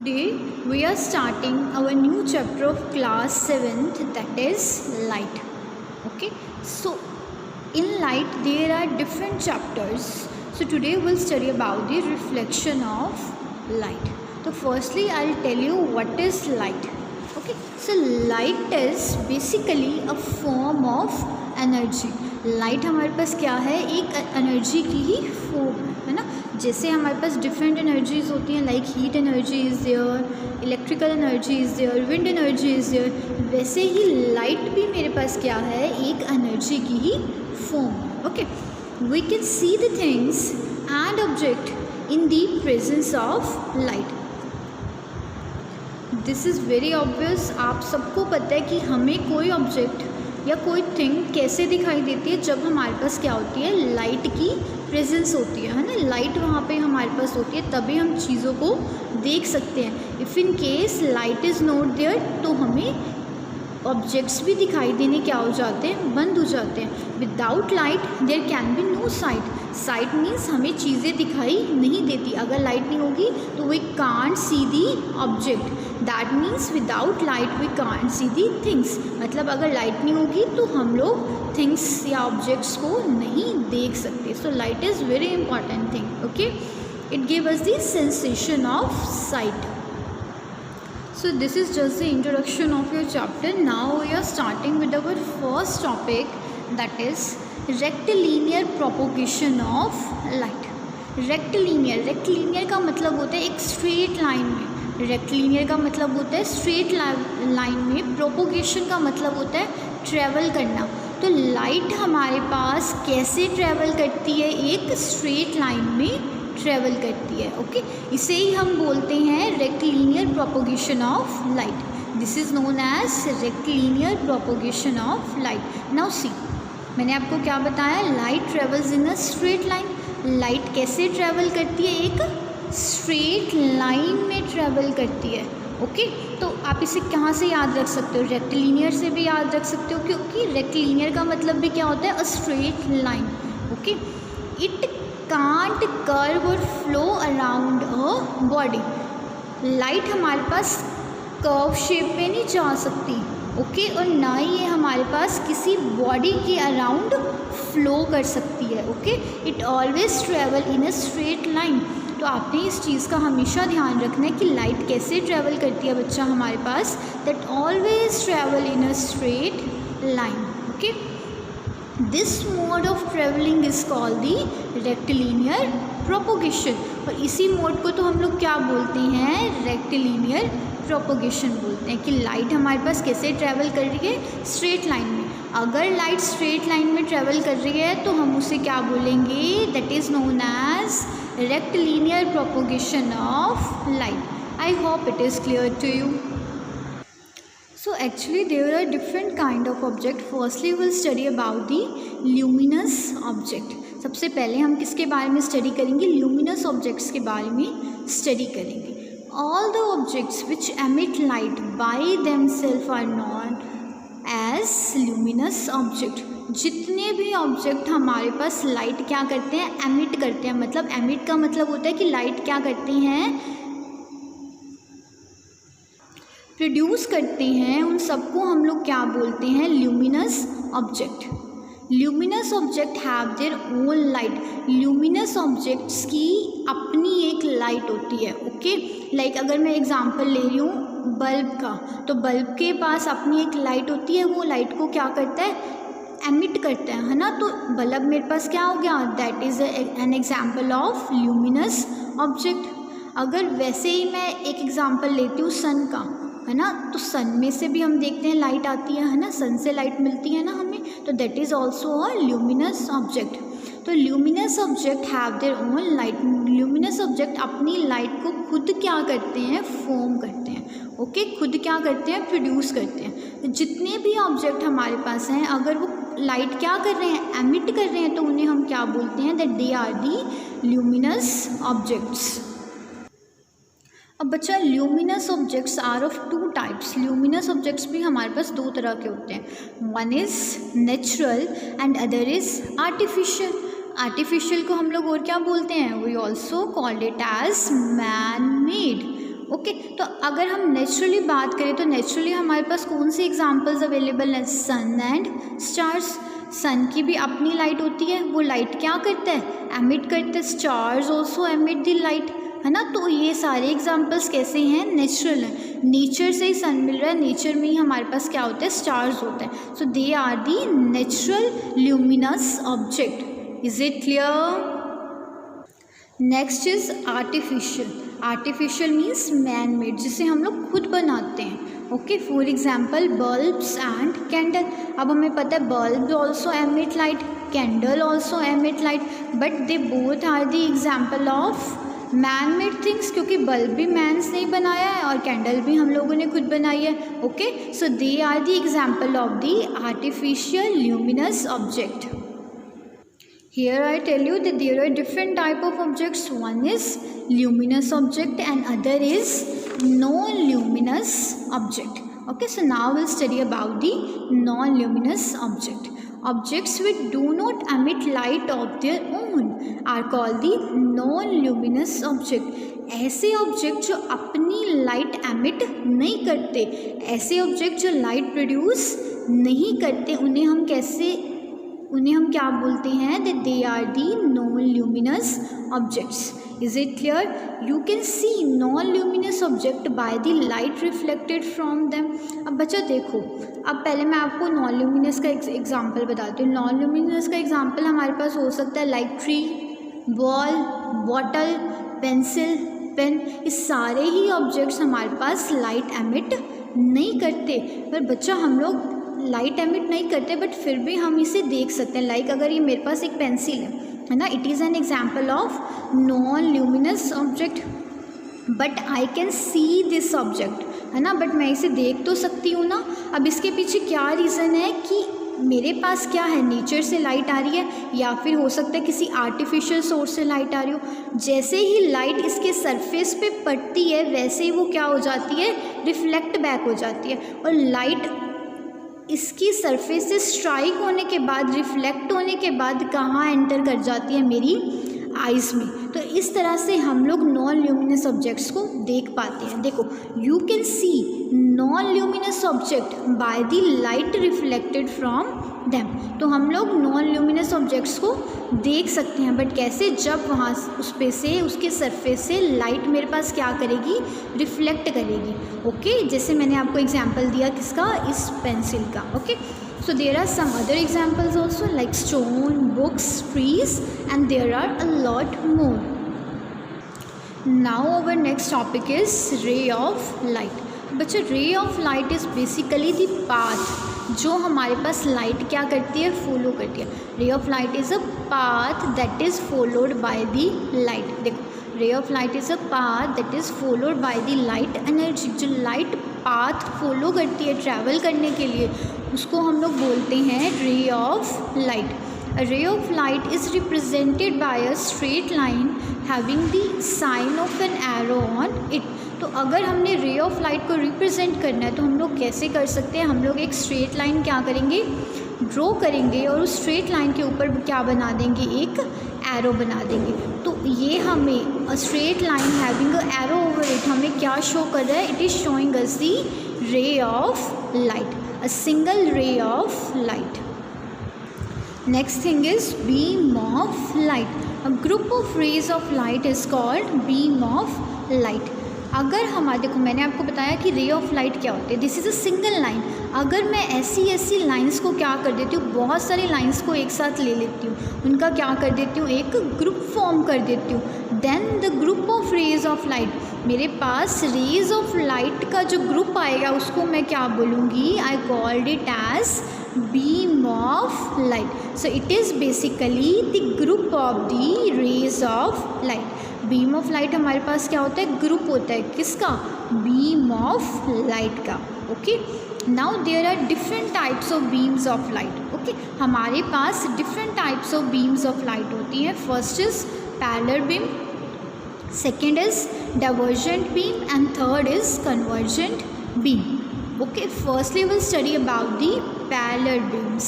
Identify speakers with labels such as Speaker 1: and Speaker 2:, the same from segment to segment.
Speaker 1: Today we are starting our new chapter of class 7th, that is light. Okay, so in light there are different chapters. So today we'll study about the reflection of light. So firstly I'll tell you what is light. Okay, so light is basically a form of energy. Light हमारे पास क्या है, एक energy की ही form है ना. जैसे हमारे पास डिफरेंट एनर्जीज होती हैं, like heat energy is there, electrical energy is there, wind energy is there, वैसे ही लाइट भी मेरे पास क्या है, एक एनर्जी की ही form. Okay, we can see the things and object in the presence of light. This is very obvious. आप सबको पता है कि हमें कोई ऑब्जेक्ट या कोई थिंग कैसे दिखाई देती है, जब हमारे पास क्या होती है, लाइट की प्रेजेंस होती है ना. लाइट वहाँ पे हमारे पास होती है, तभी हम चीज़ों को देख सकते हैं. If in case light is not there तो हमें ऑब्जेक्ट्स भी दिखाई देने क्या हो जाते हैं, बंद हो जाते हैं. Without light there can be no sight. Sight means हमें चीज़ें दिखाई नहीं देती. अगर लाइट नहीं होगी तो we can't see the object. That means without light we can't see the things. मतलब अगर लाइट नहीं होगी तो हम लोग थिंग्स या ऑब्जेक्ट्स को नहीं देख सकते. So light is very important thing. Okay, it give us the sensation of site. So this is just the introduction of your chapter. Now we are starting with our first topic, that is rectilinear propagation of light. rectilinear का मतलब होता है एक straight line में. rectilinear का मतलब होता है स्ट्रेट लाइन में. प्रोपोगेशन का मतलब होता है ट्रैवल करना. तो लाइट हमारे पास कैसे ट्रैवल करती है, एक स्ट्रेट लाइन में ट्रैवल करती है. ओके, इसे ही हम बोलते हैं rectilinear propagation of light. This is known as rectilinear propagation of light. Now see, मैंने आपको क्या बताया, light travels in a straight line. Light कैसे ट्रैवल करती है, एक स्ट्रेट लाइन में ट्रैवल करती है. ओके, तो आप इसे कहाँ से याद रख सकते हो, रेक्टिलिनियर से भी याद रख सकते हो, क्योंकि रेक्टिलिनियर का मतलब भी क्या होता है, a straight line. Okay, it can't curve और flow around a body. Light हमारे पास कर्व शेप में नहीं जा सकती. ओके, और ना ही ये हमारे पास किसी बॉडी के अराउंड फ्लो कर सकती है. Okay, it always travel in a straight line. तो आपने इस चीज़ का हमेशा ध्यान रखना है कि लाइट कैसे ट्रैवल करती है बच्चा हमारे पास, that always travel in a straight line. Okay, this mode of travelling is called the rectilinear propagation. और इसी मोड को तो हम लोग क्या बोलते हैं, रेक्टिलिनियर प्रोपोगेशन बोलते हैं. कि लाइट हमारे पास कैसे ट्रैवल कर रही है, स्ट्रेट लाइन में. अगर लाइट स्ट्रेट लाइन में ट्रैवल कर रही है तो हम उसे क्या बोलेंगे, that is known as rectilinear propagation of light. I hope it is clear to you. So actually there are different kind of object. Firstly we'll study about the luminous object. सबसे पहले हम किसके बारे में स्टडी करेंगे, luminous objects के बारे में स्टडी करेंगे. All the objects which emit light by themselves are known as luminous object. जितने भी ऑब्जेक्ट हमारे पास लाइट क्या करते हैं, एमिट करते हैं. मतलब एमिट का मतलब होता है कि लाइट क्या करते हैं, प्रोड्यूस करते हैं. उन सबको हम लोग क्या बोलते हैं, luminous object. Luminous object have their own light. Luminous objects की अपनी एक लाइट होती है. ओके, लाइक अगर मैं एग्जांपल ले रही हूँ बल्ब का, तो बल्ब के पास अपनी एक लाइट होती है. वो लाइट को क्या करता है, एमिट करता है ना. तो बल्ब मेरे पास क्या हो गया, that is an example of luminous object. अगर वैसे ही मैं एक एग्जाम्पल लेती हूँ सन का, है ना, तो सन में से भी हम देखते हैं लाइट आती है ना, सन से लाइट मिलती है ना हमें, तो that is also a luminous object. तो luminous object have their own light. Luminous object अपनी लाइट को खुद क्या करते हैं, फॉर्म करते हैं. ओके, खुद क्या करते हैं, प्रोड्यूस करते हैं. तो जितने भी ऑब्जेक्ट हमारे पास हैं, अगर वो लाइट क्या कर रहे हैं, एमिट कर रहे हैं, तो उन्हें हम क्या बोलते हैं, that they are the luminous objects. अब बच्चा, luminous objects are of two types. Luminous objects भी हमारे पास दो तरह के होते हैं. One is natural and other is artificial. Artificial को हम लोग और क्या बोलते हैं, we also called it as man made. Okay, तो अगर हम नेचुरली बात करें तो नेचुरली हमारे पास कौन से एग्जांपल्स अवेलेबल हैं? सन एंड स्टार्स। सन की भी अपनी लाइट होती है, वो लाइट क्या करता है? एमिट करता है। Stars also emit the light, है ना। तो ये सारे एग्जांपल्स कैसे हैं? नेचुरल हैं। नेचर से ही सन मिल रहा है, नेचर में ही हमारे पास क्या होता है? स्टार्स होता है। So they are the natural luminous object. Is it clear? Next is artificial. Artificial means man made, जिसे हम लोग खुद बनाते हैं। Okay, for example bulbs and candle. अब हमें पता है bulb also emit light, candle also emit light, but they both are the example of man made things, क्योंकि बल्ब भी मैंस ने बनाया है और कैंडल भी हम लोगों ने खुद बनाई है। Okay, so they are the example of the artificial luminous object. Here I tell you that there are different type of objects. One is luminous object and other is non-luminous object. Okay, so now we'll study about the non-luminous object. Objects which do not emit light of their own are called the non-luminous object. ऐसे object जो अपनी light emit नहीं करते, ऐसे object जो light produce नहीं करते, उन्हें हम क्या बोलते हैं? That they are the non luminous objects. Is it clear? You can see non luminous object by the light reflected from them. अब बच्चा देखो, अब पहले मैं आपको नॉन ल्यूमिनस का एग्जांपल बताती हूँ। नॉन ल्यूमिनस का एग्जांपल हमारे पास हो सकता है like tree, ball, bottle, pencil, pen. ये सारे ही ऑब्जेक्ट्स हमारे पास लाइट एमिट नहीं करते, पर बच्चा हम लोग लाइट एमिट नहीं करते बट फिर भी हम इसे देख सकते हैं। लाइक अगर ये मेरे पास एक पेंसिल है ना, it is an example of non luminous object, but I can see this object, है ना, बट मैं इसे देख तो सकती हूँ ना। अब इसके पीछे क्या रीज़न है कि मेरे पास क्या है? नेचर से लाइट आ रही है या फिर हो सकता है किसी आर्टिफिशियल सोर्स से लाइट आ रही हो। जैसे ही लाइट इसके सरफेस पे पड़ती है वैसे ही वो क्या हो जाती है? रिफ्लेक्ट बैक हो जाती है, और लाइट इसकी सरफेस से स्ट्राइक होने के बाद, रिफ्लेक्ट होने के बाद कहाँ एंटर कर जाती है? मेरी आइज़ में। तो इस तरह से हम लोग नॉन ल्यूमिनस ऑब्जेक्ट्स को देख पाते हैं। देखो, you can see non luminous object by the light reflected from them. तो हम लोग नॉन ल्यूमिनस ऑब्जेक्ट्स को देख सकते हैं, बट कैसे? जब वहाँ उस पे से, उसके सरफेस से लाइट मेरे पास क्या करेगी? रिफ्लेक्ट करेगी। ओके, जैसे मैंने आपको एग्जांपल दिया किसका? इस पेंसिल का। Okay, so there are some other examples also like stone, books, trees, and there are a lot more. Now our next topic is ray of light. बच्चे, ray of light is basically the path जो हमारे पास light क्या करती है? Follow करती है। ray of light is a path that is followed by the light. देखो, ray of light is a path that is followed by the light energy. जो light path follow करती है ट्रैवल करने के लिए, उसको हम लोग बोलते हैं ray of light. A ray of light is represented by a straight line having the sign of an arrow on it. तो अगर हमने रे ऑफ लाइट को रिप्रेजेंट करना है तो हम लोग कैसे कर सकते हैं? हम लोग एक स्ट्रेट लाइन क्या करेंगे? ड्रॉ करेंगे, और उस स्ट्रेट लाइन के ऊपर क्या बना देंगे? एक एरो बना देंगे। तो ये हमें अ straight line having a arrow over it हमें क्या शो कर रहा है? It is showing us the ray of light, a single ray of light. Next thing is beam of light. A group of rays of light is called beam of light. अगर हमारे, देखो मैंने आपको बताया कि रे ऑफ लाइट क्या होती है। This is a single line. अगर मैं ऐसी लाइंस को क्या कर देती हूँ? बहुत सारी लाइंस को एक साथ ले लेती हूँ, उनका क्या कर देती हूँ? एक ग्रुप फॉर्म कर देती हूँ। Then the group of rays of light, मेरे पास रेज ऑफ लाइट का जो ग्रुप आएगा उसको मैं क्या बोलूँगी? I called it as beam of light. So it is basically the group of the rays of light. beam of light हमारे पास क्या होता है? ग्रुप होता है किसका? beam of light का। okay, now there are different types of beams of light. okay, हमारे पास different types of beams of light होती हैं। first is parallel beam, second is divergent beam, and third is convergent beam. Okay, firstly we'll study about the parallel beams.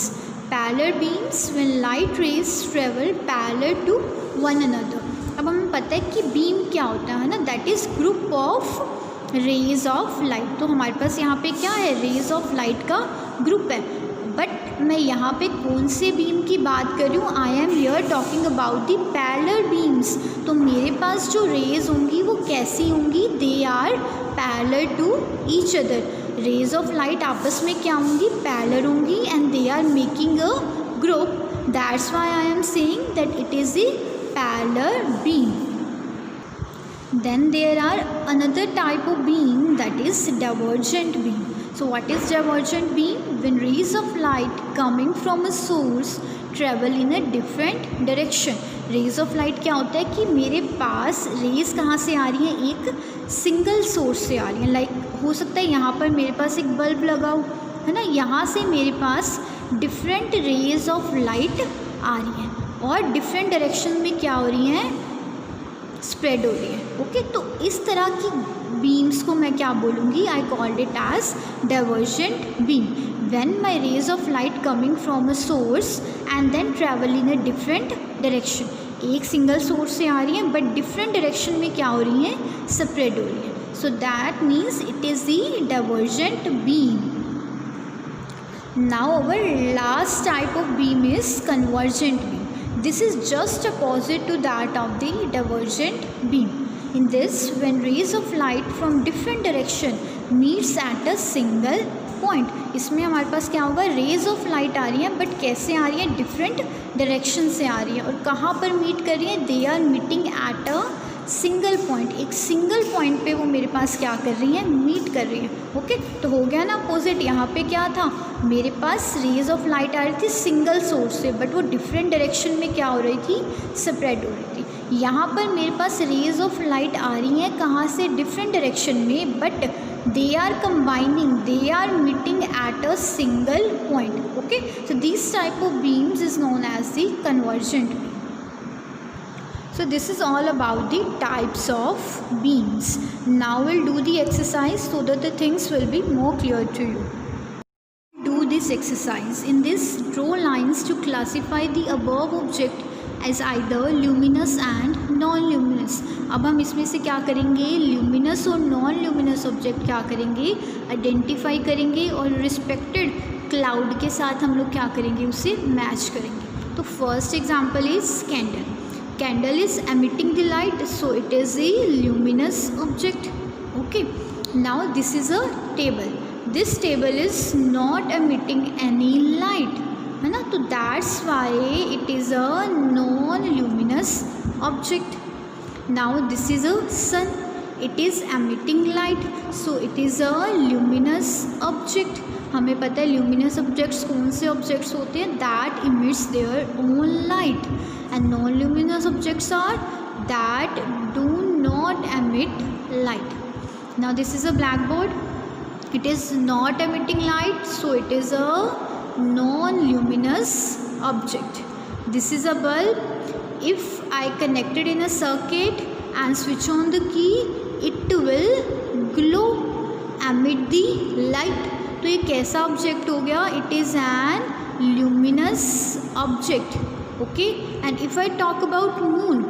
Speaker 1: Parallel beams when light rays travel parallel to one another. अब हमें पता है कि beam क्या होता है ना? That is group of rays of light. तो हमारे पास यहाँ पे क्या है, रेज ऑफ लाइट का ग्रुप है। बट मैं यहाँ पे कौन से बीम की बात कर रही हूँ, I am here talking about the parallel beams. तो मेरे पास जो रेज होंगी वो कैसी होंगी, they are parallel to each other. Rays of light आपस में क्या होंगी, पैरेलल होंगी and they are making a group, that's why I am saying that it is a parallel beam. Then there are another type of beam, that is divergent beam. So what is divergent beam? When rays of light coming from a source travel in a different direction. Rays of light क्या होता है कि मेरे पास raise कहाँ से आ रही हैं, एक सिंगल सोर्स से आ रही हैं। लाइक हो सकता है यहाँ पर मेरे पास एक बल्ब लगा हो, है ना, यहाँ से मेरे पास डिफरेंट रेज ऑफ लाइट आ रही हैं और डिफरेंट डायरेक्शन में क्या हो रही हैं, स्प्रेड हो रही है। ओके, तो इस तरह की बीम्स को मैं क्या बोलूँगी, I called it as divergent beam. When my rays of light coming from a source and then travel in a different direction, एक सिंगल सोर्स से आ रही हैं बट डिफरेंट डायरेक्शन में क्या हो रही हैं, स्प्रेड हो रही है। So that means it is the divergent beam. Now our last type of beam is convergent beam. This is just opposite to that of the divergent beam. In this, when rays of light from different direction meets at a single point, इसमें हमारे पास क्या होगा, raise of light आ रही हैं but कैसे आ रही हैं, डिफरेंट डायरेक्शन से आ रही है और कहाँ पर मीट कर रही हैं, they are meeting at a single point, एक सिंगल पॉइंट पे वो मेरे पास क्या कर रही हैं, मीट कर रही हैं। ओके, तो हो गया ना अपोजिट। यहाँ पे क्या था, मेरे पास रेज ऑफ लाइट आ रही थी सिंगल सोर्स से बट वो डिफरेंट डायरेक्शन में क्या हो रही थी, स्प्रेड हो रही थी। यहाँ पर मेरे पास रेज ऑफ लाइट आ रही हैं कहाँ से, डिफरेंट डायरेक्शन में, but they are combining, they are meeting at a single point. Okay, so this type of beams is known as the convergent beam. So this is all about the types of beams. Now we'll do the exercise so that the things will be more clear to you. Do this exercise. In this, draw lines to classify the above object as either luminous and non-luminous. अब हम इसमें से क्या करेंगे, luminous और non-luminous object क्या करेंगे, identify करेंगे और respected cloud के साथ हम लोग क्या करेंगे, उसे match करेंगे। तो first example is candle. Candle is emitting the light, so it is a luminous object. Okay, now this is a table. This table is not emitting any light, है ना, तो that's why it is a non-luminous object. Now this is a sun. It is emitting light, so it is a luminous object. हमें पता है luminous objects कौन से objects होते हैं, that emits their own light, and non luminous objects are that do not emit light. Now this is a black board, it is not emitting light, so it is a non luminous object. This is a bulb, if I connected in a circuit and switch on the key, it will glow, emit the light. तो ये कैसा object हो गया, it is an luminous object. Okay, and if I talk about moon,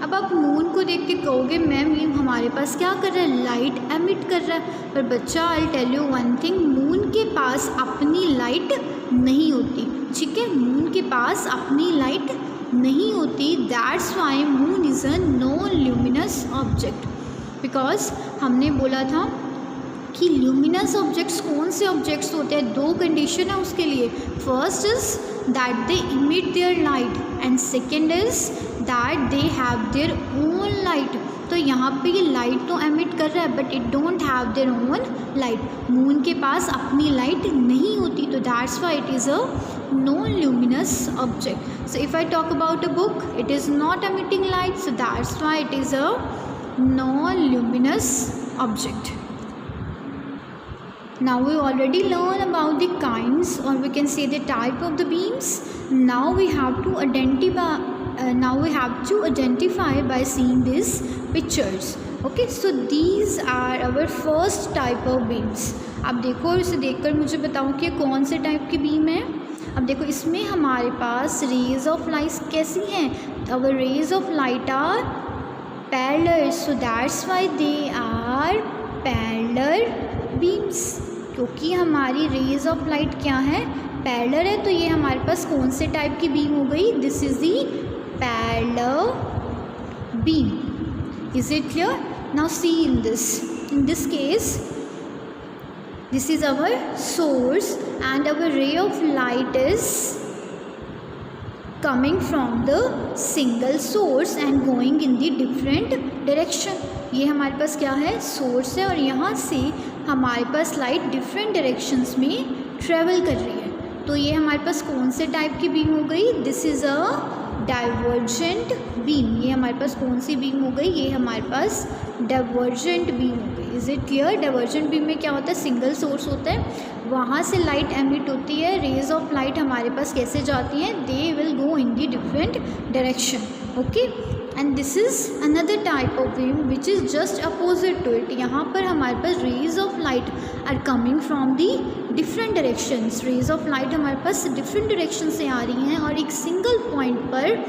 Speaker 1: अब आप moon को देख के कहोगे मैम ये हमारे पास क्या कर रहा है, लाइट एमिट कर रहा है. पर बच्चा I tell you one thing, moon के पास अपनी लाइट नहीं होती. ठीक है, मून के पास अपनी लाइट नहीं होती, that's why moon is a non luminous object. Because हमने बोला था कि ल्यूमिनस ऑब्जेक्ट्स कौन से ऑब्जेक्ट्स होते हैं, दो कंडीशन है उसके लिए. First is that they emit their light and second is that they have their own light. तो यहाँ पे ये लाइट तो एमिट कर रहा है but it don't have their own light. Moon के पास अपनी लाइट नहीं होती, तो that's why it is a non luminous object. So if I talk about a book, it is not emitting light, so that's why it is a non luminous object. Now we already learned about the kinds, or we can say the type of the beams. Now we have to identify by seeing these pictures. Okay, so these are our first type of beams. अब देखो और इसे देखकर मुझे बताओ कि कौन से टाइप की बीम है. अब देखो इसमें हमारे पास रेज ऑफ लाइट कैसी हैं, our rays of light are parallel, so that's why they are parallel beams, क्योंकि हमारी रेज ऑफ लाइट क्या है, पैरेलल है, तो ये हमारे पास कौन से टाइप की बीम हो गई, this is the parallel beam. Is it clear? Now see in this case this is our source and our ray of light is coming from the single source and going in the different direction. ये हमारे पास क्या है, source है, और यहाँ से हमारे पास light different directions में ट्रेवल कर रही है. तो ये हमारे पास कौन से टाइप की बीम हो गई, this is a divergent beam. ये हमारे पास कौन सी बीम हो गई, ये हमारे पास डाइवर्जेंट बीम हो गई. Is it clear? Divergent beam में क्या होता है, सिंगल सोर्स होता है, वहाँ से लाइट एमिट होती है, रेज ऑफ लाइट हमारे पास कैसे जाती हैं, they will go in the different direction. Okay, and this is another type of beam which is just opposite to it. यहाँ पर हमारे पास rays of light are coming from the different directions. Rays of light हमारे पास different direction से आ रही हैं और एक सिंगल पॉइंट पर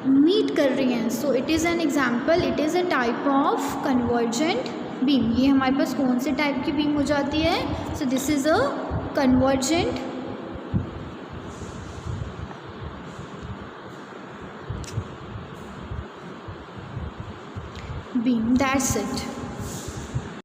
Speaker 1: मीट कर रही हैं. सो it is an example, it is a type of convergent beam. ये हमारे पास कौन से टाइप की बीम हो जाती है, so this is a convergent beam. That's it.